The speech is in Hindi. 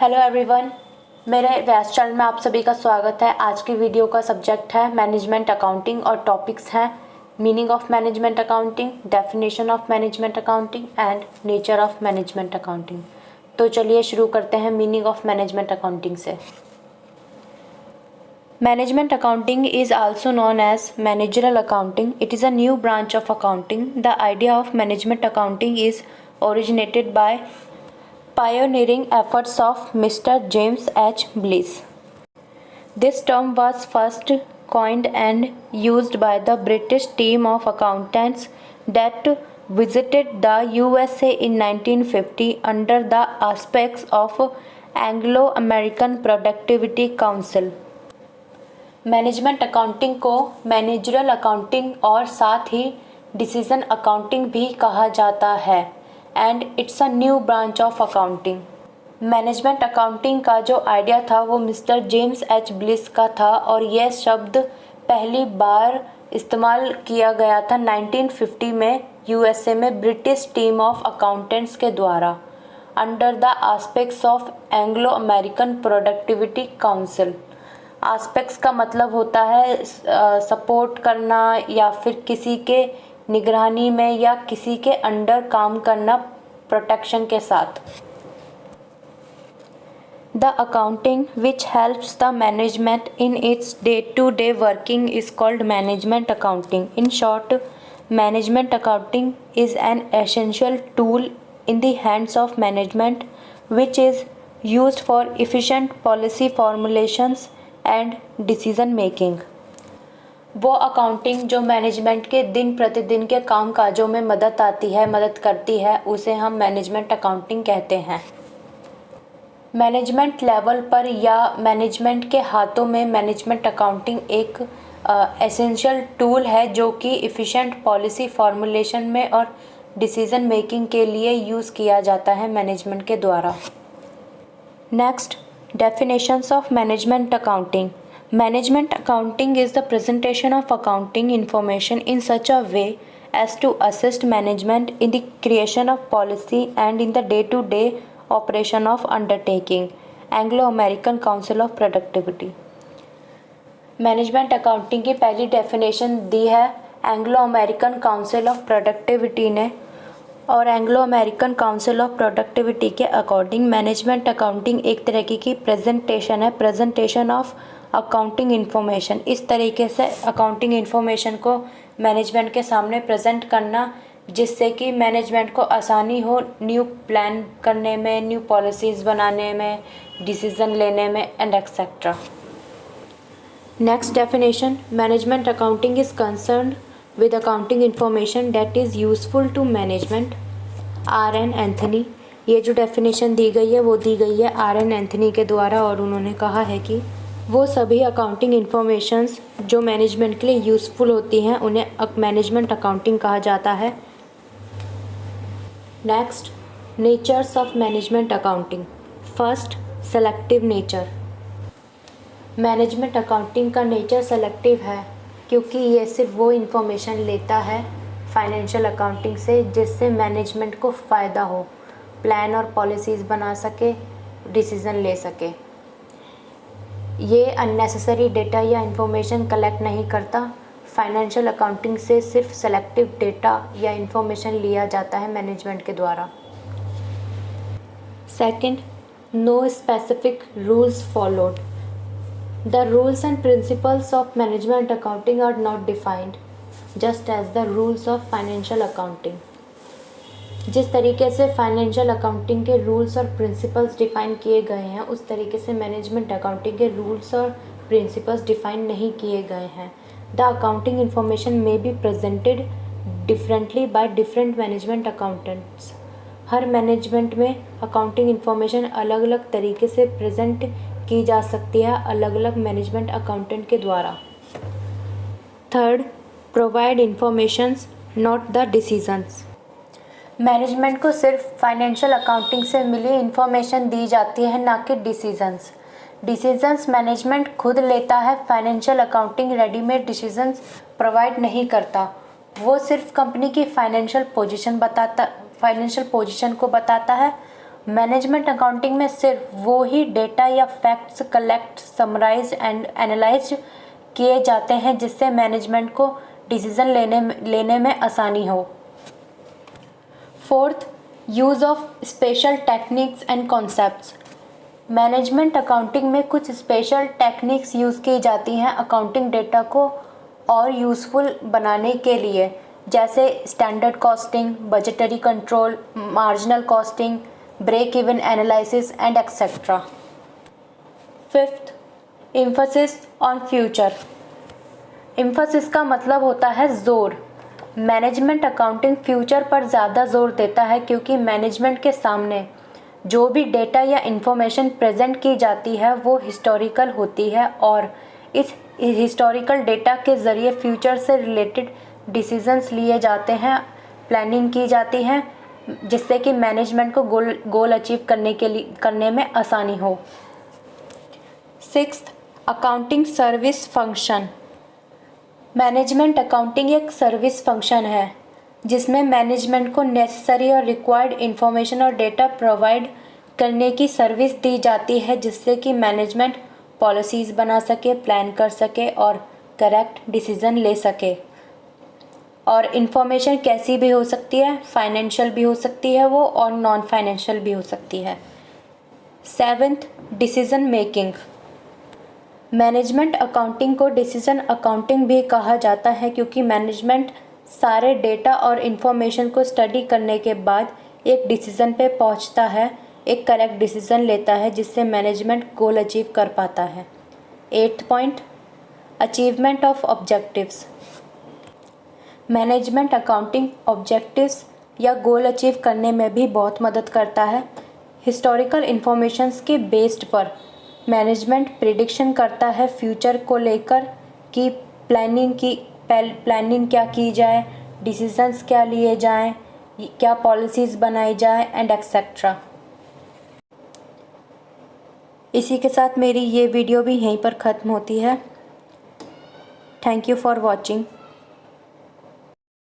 हेलो एवरीवन, मेरे व्यास चैनल में आप सभी का स्वागत है। आज की वीडियो का सब्जेक्ट है मैनेजमेंट अकाउंटिंग और टॉपिक्स हैं meaning of management accounting, definition of management accounting and nature of management accounting. तो चलिए शुरू करते हैं मीनिंग ऑफ मैनेजमेंट अकाउंटिंग से। Management accounting is also known as managerial accounting. It is a new branch of accounting. The idea of management accounting is originated by pioneering efforts of Mr. James H. Bliss. This term was first coined and used by the British team of accountants that visited the USA in 1950 under the auspices of Anglo-American Productivity Council. Management accounting को मैनेजरल अकाउंटिंग और साथ ही डिसीजन अकाउंटिंग भी कहा जाता है and it's a new branch of accounting. Management accounting का जो आइडिया था वो मिस्टर जेम्स एच ब्लिस का था और यह शब्द पहली बार इस्तेमाल किया गया था 1950 में यूएसए में ब्रिटिश टीम ऑफ अकाउंटेंट्स के द्वारा under the aspects of Anglo American productivity council. Aspects का मतलब होता है सपोर्ट करना या फिर किसी के निगरानी में या किसी के अंडर काम करना प्रोटेक्शन के साथ। The accounting which helps the management in its day to day working is called management accounting. In short, management accounting is an essential tool in the hands of management which is used for efficient policy formulations and decision making. वो अकाउंटिंग जो मैनेजमेंट के दिन प्रतिदिन के काम काजों में मदद करती है उसे हम मैनेजमेंट अकाउंटिंग कहते हैं। मैनेजमेंट लेवल पर या मैनेजमेंट के हाथों में मैनेजमेंट अकाउंटिंग एक एसेंशियल टूल है जो कि एफिशिएंट पॉलिसी फॉर्मुलेशन में और डिसीजन मेकिंग के लिए यूज़ किया जाता है मैनेजमेंट के द्वारा। Next, definitions of management accounting. Management accounting is the presentation of accounting information in such a way as to assist management in the creation of policy and in the day-to-day operation of undertaking. Anglo-American Council of Productivity. Management accounting की पहली डेफिनेशन दी है Anglo American council of productivity ने और Anglo American council of productivity के अकॉर्डिंग मैनेजमेंट अकाउंटिंग एक तरीके की प्रेजेंटेशन है, प्रेजेंटेशन ऑफ अकाउंटिंग इन्फॉर्मेशन। इस तरीके से अकाउंटिंग इन्फॉर्मेशन को मैनेजमेंट के सामने प्रेजेंट करना जिससे कि मैनेजमेंट को आसानी हो न्यू प्लान करने में, न्यू पॉलिसीज़ बनाने में, डिसीज़न लेने में and etcetera. Next definition, management accounting is concerned with accounting information that is useful to management. R.N. Anthony, ये जो डेफिनेशन दी गई है वो दी गई है R.N. एंथनी के द्वारा और उन्होंने कहा है कि वो सभी अकाउंटिंग इन्फॉर्मेशंस जो मैनेजमेंट के लिए यूज़फुल होती हैं उन्हें मैनेजमेंट अकाउंटिंग कहा जाता है। Next, natures of management accounting. First, selective nature. Management accounting का नेचर सेलेक्टिव है क्योंकि ये सिर्फ वो इन्फॉर्मेशन लेता है फाइनेंशियल अकाउंटिंग से जिससे मैनेजमेंट को फ़ायदा हो, प्लान और पॉलिसीज़ बना सके, डिसीज़न ले सके। ये अननेसेसरी डेटा या इन्फॉर्मेशन कलेक्ट नहीं करता। फाइनेंशियल अकाउंटिंग से सिर्फ सेलेक्टिव डेटा या इन्फॉर्मेशन लिया जाता है मैनेजमेंट के द्वारा। Second, no specific rules followed. The rules and principles of management accounting are not defined, just as the rules of financial accounting. जिस तरीके से फाइनेंशियल अकाउंटिंग के रूल्स और प्रिंसिपल्स डिफ़ाइन किए गए हैं उस तरीके से मैनेजमेंट अकाउंटिंग के रूल्स और प्रिंसिपल्स डिफ़ाइन नहीं किए गए हैं। The accounting information may be presented differently by different management accountants. Her management में अकाउंटिंग इंफॉर्मेशन अलग अलग तरीके से प्रेजेंट की जा सकती है अलग अलग मैनेजमेंट अकाउंटेंट के द्वारा। Third, provide informations not the decisions. Management को सिर्फ फाइनेंशियल अकाउंटिंग से मिली इंफॉर्मेशन दी जाती है, ना कि डिसीजंस। डिसीजंस मैनेजमेंट खुद लेता है, financial accounting readymade decisions provide नहीं करता। वो सिर्फ कंपनी की फाइनेंशियल पोजीशन को बताता है मैनेजमेंट अकाउंटिंग में सिर्फ वो ही डेटा या facts collect, summarise and analyse किए जाते हैं जिससे मैनेजमेंट को डिसीजन लेने में आसानी हो। Fourth, use of special techniques and concepts. Management accounting में कुछ स्पेशल टेक्निक्स यूज़ की जाती हैं अकाउंटिंग डेटा को और यूज़फुल बनाने के लिए, जैसे standard costing, budgetary control, marginal costing, break even analysis and etcetera. Fifth, emphasis on future. Emphasis का मतलब होता है जोर। मैनेजमेंट अकाउंटिंग फ्यूचर पर ज़्यादा जोर देता है क्योंकि मैनेजमेंट के सामने जो भी डेटा या इन्फॉर्मेशन प्रेजेंट की जाती है वो हिस्टोरिकल होती है और इस हिस्टोरिकल डेटा के ज़रिए फ्यूचर से रिलेटेड डिसीजंस लिए जाते हैं, प्लानिंग की जाती है जिससे कि मैनेजमेंट को गोल अचीव करने में आसानी हो। Sixth, accounting service function. Management accounting एक सर्विस फंक्शन है जिसमें मैनेजमेंट को नेसेसरी और रिक्वायर्ड इंफॉर्मेशन और डेटा प्रोवाइड करने की सर्विस दी जाती है जिससे कि मैनेजमेंट पॉलिसीज़ बना सके, प्लान कर सके और करेक्ट डिसीज़न ले सके। और इन्फॉर्मेशन कैसी भी हो सकती है, फाइनेंशियल भी हो सकती है वो और नॉन फाइनेंशियल भी हो सकती है। Seventh, decision making. Management accounting को डिसीजन अकाउंटिंग भी कहा जाता है क्योंकि मैनेजमेंट सारे डेटा और इन्फॉर्मेशन को स्टडी करने के बाद एक डिसीज़न पे पहुंचता है, एक करेक्ट डिसीज़न लेता है जिससे मैनेजमेंट गोल अचीव कर पाता है। Eighth point, achievement of objectives. Management accounting objectives या गोल अचीव करने में भी बहुत मदद करता है। हिस्टोरिकल इन्फॉर्मेशंस के बेस्ड पर मैनेजमेंट प्रिडिक्शन करता है फ्यूचर को लेकर कि प्लानिंग क्या की जाए, डिसीजंस क्या लिए जाएं, क्या पॉलिसीज़ बनाई जाए एंड एक्सेट्रा। इसी के साथ मेरी ये वीडियो भी यहीं पर ख़त्म होती है। Thank you for watching.